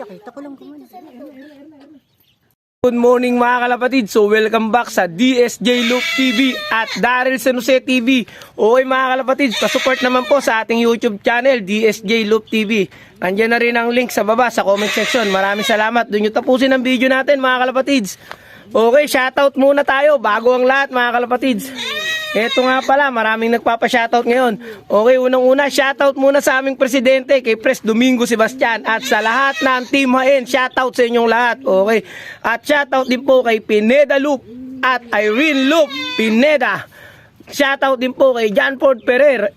Nakita ko lang gumana. Good morning mga kalapatid. So welcome back sa DSJ Loop TV at Daryl San Jose TV. Okay mga kalapatid, pasupport naman po sa ating YouTube channel DSJ Loop TV. Nandiyan na rin ang link sa baba sa comment section. Maraming salamat. Doon nyo tapusin ang video natin mga kalapatids. Okay, shoutout muna tayo bago ang lahat mga kalapatids. Eto nga pala, maraming nagpapa-shoutout ngayon. Okay, unang-una, shoutout muna sa aming presidente, kay Pres Domingo Sebastian. At sa lahat ng Team Haen, shoutout sa inyong lahat. Okay, at shoutout din po kay Pineda Loop at Irene Loop Pineda. Shoutout din po kay Janford Ferrer,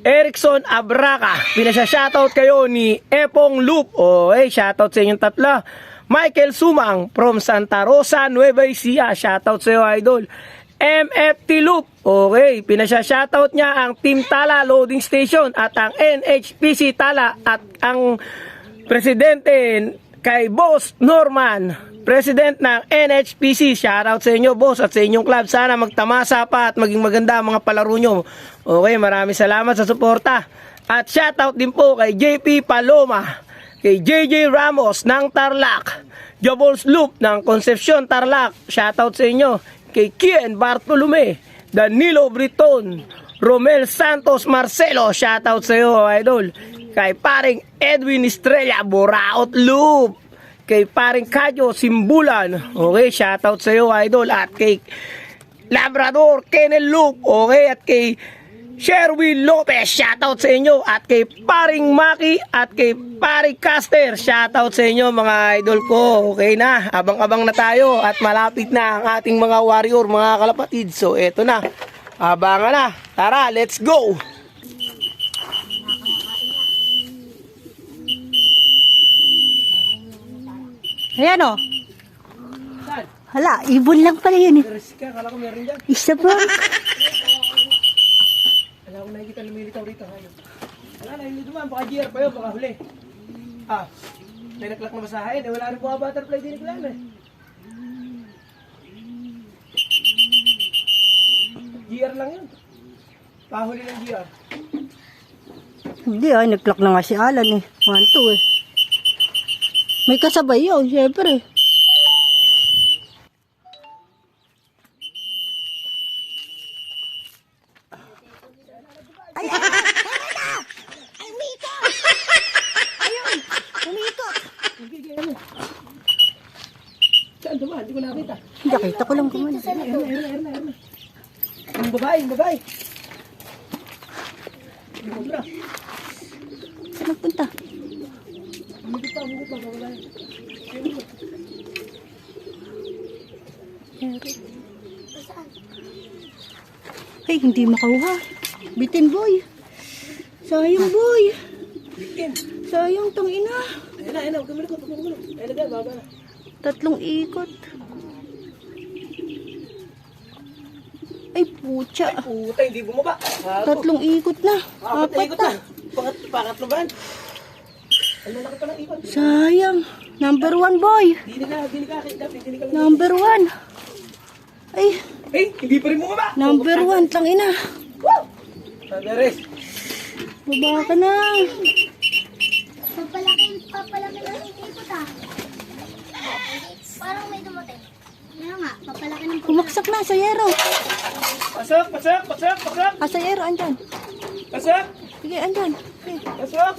Erickson Abraca. Pinasya-shoutout kayo ni Epong Loop. Okay, shoutout sa inyong tatlo. Michael Sumang from Santa Rosa, Nueva Ecija. Shoutout sa iyo, idol. MFT Loop. Okay, pinasya-shoutout niya ang Team Tala Loading Station at ang NHPC Tala at ang presidente kay Boss Norman, president ng NHPC. Shoutout sa inyo, boss, at sa inyong club. Sana magtamasa pa at maging maganda ang mga palaro nyo. Okay, maraming salamat sa suporta. At shoutout din po kay JP Paloma, kay JJ Ramos ng Tarlac, Jobols Loop ng Concepcion Tarlac. Shoutout sa inyo. Kay Kien Bartolome, Danilo Briton, Romel Santos Marcelo. Shoutout sa iyo, idol. Kay paring Edwin Estrella, Boraot Loop. Kay paring Kadyo Simbulan. Okay, shoutout sa iyo, idol. At kay Labrador Kennel Loop. Okay, at kay Sherwin Lopez, shoutout sa inyo. At kay paring Maki at kay paring Caster, shoutout sa inyo mga idol ko. Okay na, abang-abang na tayo at malapit na ang ating mga warrior, mga kalapatid. So eto na, abangan na. Tara, let's go. Ayan o. Hala, ibon lang pala yun eh. Kala ko meron dyan. Isa pa. Wala akong nakikita lumilitaw rito. Wala na, hindi dumaan. Baka GR pa yun, baka huli. Ah, may naklak na basahin. Eh, wala rin buha butterfly din naglaan eh. GR lang yun. Pahuli ng GR. Hindi ay, nagklak na nga si Alan eh. 1-2 eh. May kasabay yun, syempre. Ay, umikot! Ayun, umikot! Saan dumaan? Hindi ko nakita. Nakita ko lang gumana. Ayun. Yung babae, yung babae. Yung kobra. Saan nagpunta? Umikot pa, babae. Ay, hindi makakuha. Bitin boy. Sayang boy. Bitin. Sayang tong ina. Ayun na, huwag ka malikot. Ayun na, baba na. 3 ikot. Ay, pucha. Puta, hindi bumaba. 3 ikot na. Apat na 4 ikot na. na. Pangatlo ba? Ay, malaki pa ng ikot. Sayang. Number 1 boy. Dili ka lang. Number 1. Ay, Hindi pa rin bumaba. number 1 tang ina. Woo! Sadares. Baba ka na. Papalaki na yung ikot ah. Parang may dumating. Kaya nga, papalaki ng Kumaksak na sa yero. Pasok. Sa yero, andyan. Pasok. Sige, andyan. Sige. Pasok.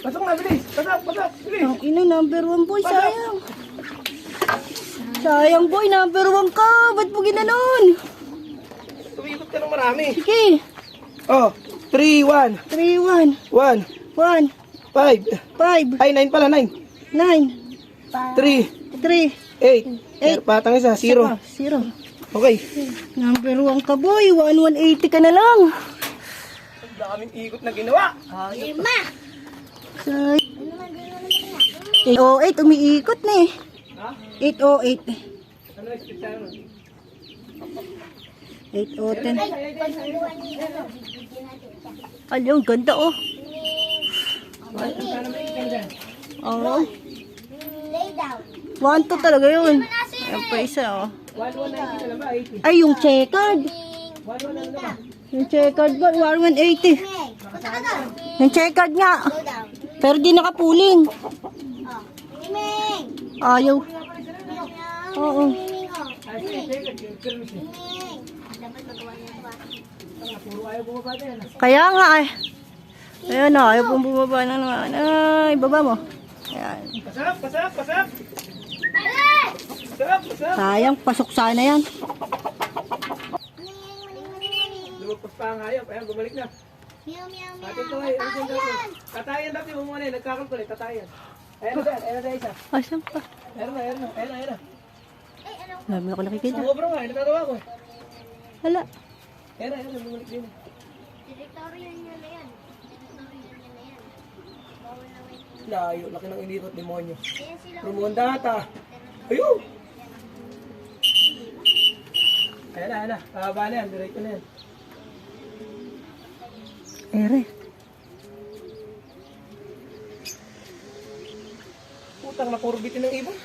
Pasok na, bilis. Pasok. Bilis. Ang ina, number 1 boy. Sayang. Sayang boy, number 1 ka. Ba't mo ginanon? Tumikot ka ng marami. Sige. Oh, 3, 1. 3, 1. 1, 1, 5. 5, Ay, 9 pala, 9. 9, 3, 3, 8. Patang isa, 0. 0. Okay. Number 1 ka boy. 180 ka na lang. Ang daming ikot na ginawa. lima. Say 808, umiikot na eh. Ha? 808. Ano expectation mo? 810. Ay, pagsubuan ni ano, bibigyan natin. Ayun, ganda oh. Oo. Lay down. 1-2 talaga yun. Ayan pa isa oh. 1,190 na ba? 80. Ay, yung checkered. 1,190 na ba? Yung checkered ba? 1180. Punta ka doon. Yung checkered nga. Go down. Pero di nakapuling. Oh. Miming! Ayaw. Meow. Oo. Miming, oh. Miming. Dapat magawa niya ba? Kaya nga eh. Ayan na, ayaw pong bumaba na naman. Ay, baba mo. Ayan. Pasok, pasok, pasok. Ay! Pasok, pasok. Sayang, pasok sana yan. Lumagpas pa ang hayop. Ayan, bumalik na. Meow, meow, meow. Atin to ay, tatayan dati mo muna eh. Nagkakalkulit, tatayan. Ayan na isa. Asan pa? Ayan na. Ay, ano? Marami ako nakikita. Sumobra nga, natatawa ko eh. Hala. Ayan na, bumalik din. Territorial niya na yan. Territorial niya na yan. Bawal na may... Layo, laki ng inikot, demonyo. Ayan sila. Rumondata. Ayun! Ayan na. Pababa na yan, diretso na yan. Ere. Putang na puro bitin ng ibon.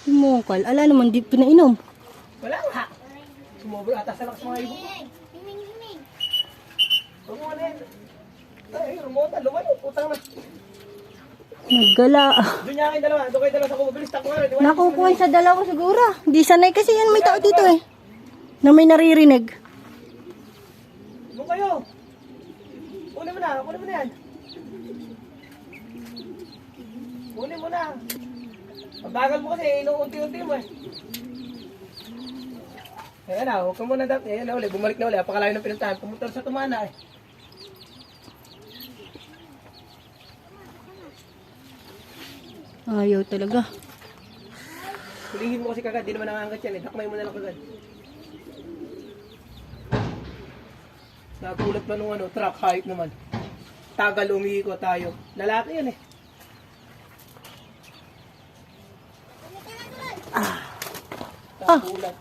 Yung mungkal. Ala naman, di pinainom. Wala nga. Sumobra ata sa lakas mga ibon. Miming, miming. Rumonda yan. Ay, rumonda, lumayo. Putang na. Naggala. Doon niya kayo dalawa. Doon kayo dalawa sa kubo. Bilis, takbo na. Nakukuha sa dalawa siguro. Di sanay kasi yan, may tao dito eh. Na may naririnig. Doon kayo. Kunin mo na yan. Kunin mo na. Mabagal mo kasi, inuunti-unti mo eh. Ayan na, huwag ka muna dapat. Ayan na ulit, bumalik na ulit. Apakalayo ng pinuntahan. Pumunta sa tumana eh. Ayaw talaga. Hulihin mo kasi kagad, di naman nangangat yan eh. Dakmay mo na lang kagad. Nagulat pa nung truck hype naman. Tagal umiiko tayo. Lalaki yan eh. Nagulat.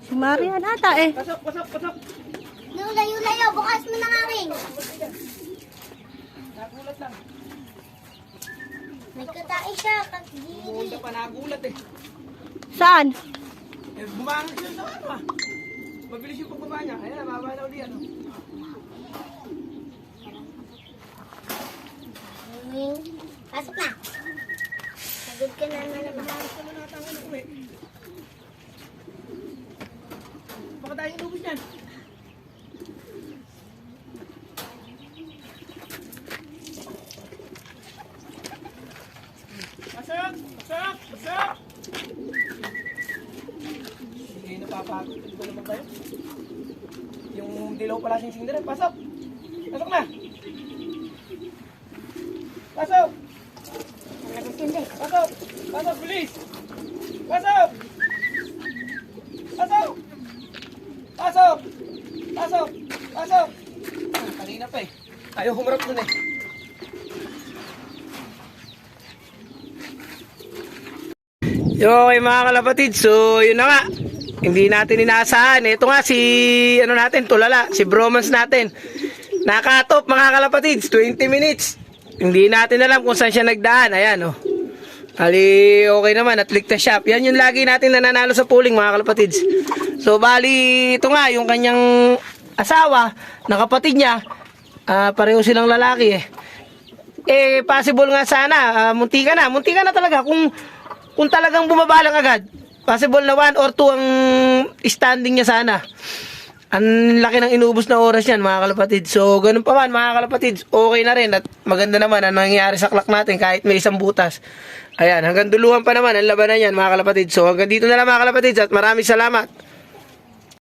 Si Marian ata eh. Pasok. No, layo. Bukas mo na nga rin. Nagulat lang. Nagkatae siya. Pumunta pa, nagulat eh. Saan? Bumangat siya sa ano ah. Mabilis yung pagbaba niya. Ayan na, mababa na ulit ano. Pasok na. Pagod ka na naman. Baka tayo inubos yan. Pasok! Hindi napapagod. Ito naman tayo. Yung dilaw pala sing-sing na rin. Pasok na! Pasok! Pasok, bilis! Pasok! Kanina pa eh. Ayaw humarap dun eh. Okay mga kalapatid, so yun na nga. Hindi natin inaasahan. Ito nga si, tulala, si bromance natin. Nakatop mga kalapatids, 20 minutes. Hindi natin alam kung saan siya nagdaan. Ayan oh. Bali, okay naman at ligtas siya. Yan yung lagi natin nananalo sa pooling mga kalapatids. So bali, ito nga yung kanyang asawa, na kapatid niya, pareho silang lalaki eh. Possible nga sana, munti ka na talaga kung talagang bumaba lang agad. Possible na 1 or 2 ang standing niya sana. Ang laki ng inubos na oras yan mga kalapatid. So ganun pa man mga kalapatid, okay na rin at maganda naman ang nangyayari sa clock natin kahit may isang butas. Ayan, hanggang duluhan pa naman ang labanan yan mga kalapatid. So hanggang dito na lang mga kalapatid at maraming salamat.